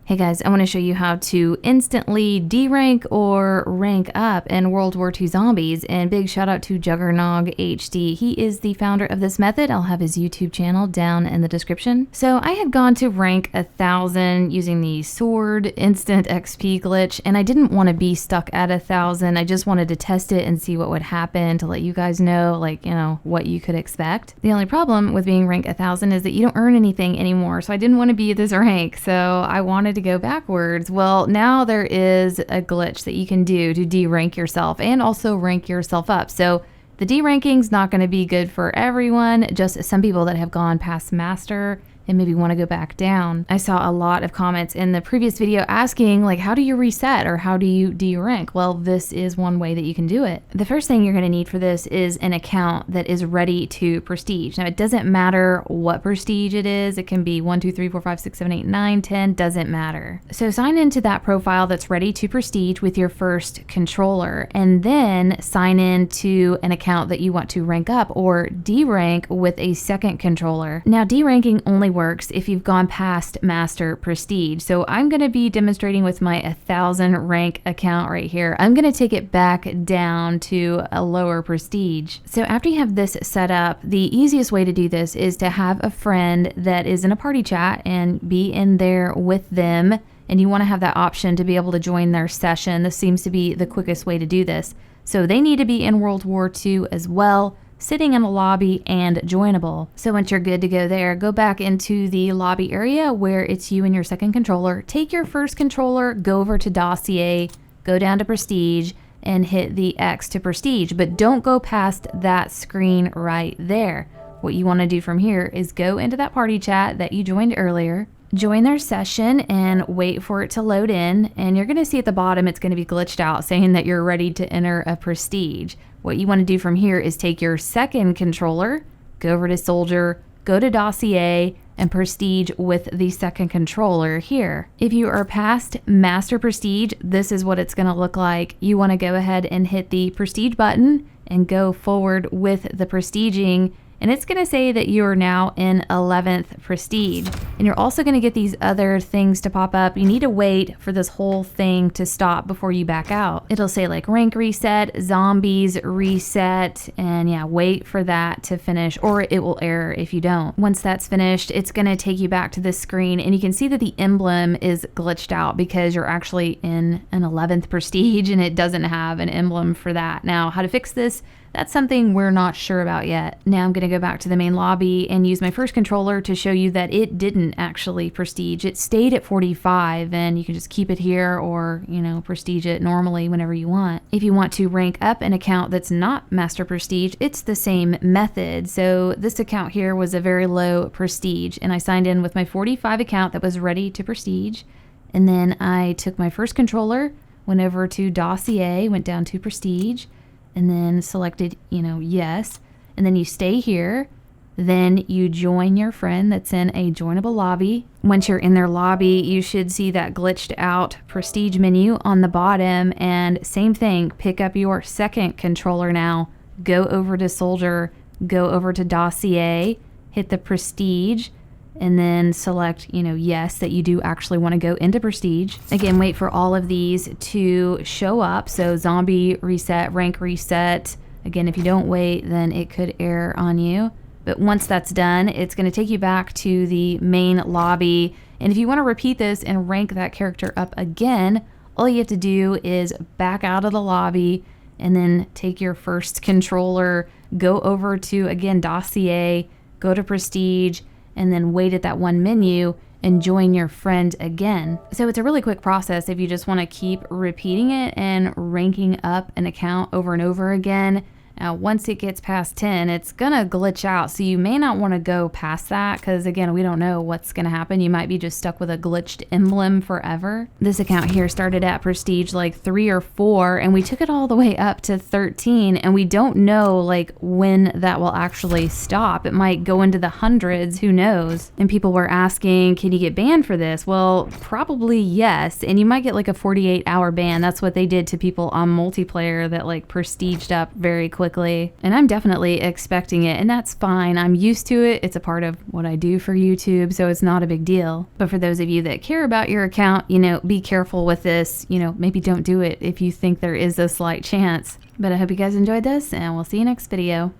Hey guys, I want to show you how to instantly derank or rank up in WW2 Zombies, and big shout out to Juggernog HD. He is the founder of this method. I'll have his YouTube channel down in the description. So I had gone to rank 1,000 using the sword instant XP glitch, and I didn't want to be stuck at 1,000. I just wanted to test it and see what would happen to let you guys know, like, what you could expect. The only problem with being rank 1,000 is that you don't earn anything anymore, so I didn't want to be at this rank, so I wanted to go backwards. Well, now there is a glitch that you can do to derank yourself and also rank yourself up. So the deranking is not going to be good for everyone, just some people that have gone past master and maybe want to go back down. I saw a lot of comments in the previous video asking, like, how do you reset or how do you derank? Well, this is one way that you can do it. The first thing you're going to need for this is an account that is ready to prestige. Now, it doesn't matter what prestige it is. It can be 1, 2, 3, 4, 5, 6, 7, 8, 9, 10, doesn't matter. So sign into that profile that's ready to prestige with your first controller, and then sign in to an account that you want to rank up or derank with a second controller. Now, deranking only works if you've gone past master prestige. So I'm going to be demonstrating with my 1,000 rank account right here. I'm going to take it back down to a lower prestige. So after you have this set up, the easiest way to do this is to have a friend that is in a party chat and be in there with them. And you want to have that option to be able to join their session. This seems to be the quickest way to do this. So they need to be in World War II as well, sitting in a lobby and joinable. So once you're good to go there, go back into the lobby area where it's you and your second controller. Take your first controller, go over to dossier, go down to prestige, and hit the X to prestige, but don't go past that screen right there. What you want to do from here is go into that party chat that you joined earlier, join their session and wait for it to load in, and you're going to see at the bottom it's going to be glitched out saying that you're ready to enter a prestige. What you want to do from here is take your second controller, go over to soldier, go to dossier, and prestige with the second controller here. If you are past master prestige, this is what it's going to look like. You want to go ahead and hit the prestige button and go forward with the prestiging, and it's going to say that you are now in 11th prestige. And you're also going to get these other things to pop up. You need to wait for this whole thing to stop before you back out. It'll say like rank reset, zombies reset, and yeah, wait for that to finish, or it will error if you don't. Once that's finished, it's going to take you back to this screen, and you can see that the emblem is glitched out because you're actually in an 11th prestige and it doesn't have an emblem for that. Now, how to fix this? That's something we're not sure about yet. Now I'm going to go back to the main lobby and use my first controller to show you that it didn't actually prestige. It stayed at 45, and you can just keep it here or, prestige it normally whenever you want. If you want to rank up an account that's not master prestige, it's the same method. So this account here was a very low prestige, and I signed in with my 45 account that was ready to prestige. And then I took my first controller, went over to dossier, went down to prestige, and then selected, yes, and then you stay here. Then you join your friend that's in a joinable lobby. Once you're in their lobby, you should see that glitched out prestige menu on the bottom, and same thing, pick up your second controller now, go over to soldier, go over to dossier, hit the prestige, and then select, yes, that you do actually want to go into prestige. Again, wait for all of these to show up. So zombie reset, rank reset. Again, if you don't wait, then it could error on you. But once that's done, it's going to take you back to the main lobby. And if you want to repeat this and rank that character up again, all you have to do is back out of the lobby and then take your first controller, go over to, again, dossier, go to prestige, and then wait at that one menu and join your friend again. So it's a really quick process if you just want to keep repeating it and ranking up an account over and over again. Now, once it gets past 10, it's gonna glitch out, so you may not want to go past that because, again, we don't know what's gonna happen. You might be just stuck with a glitched emblem forever. This account here started at prestige like 3 or 4, and we took it all the way up to 13, and we don't know like when that will actually stop. It might go into the hundreds, who knows? And people were asking, can you get banned for this? Well, probably yes, and you might get like a 48-hour ban. That's what they did to people on multiplayer that like prestiged up very quickly. quickly. And I'm definitely expecting it, and that's fine. I'm used to it. It's a part of what I do for YouTube, so it's not a big deal. But for those of you that care about your account, be careful with this. Maybe don't do it if you think there is a slight chance. But I hope you guys enjoyed this, and we'll see you next video.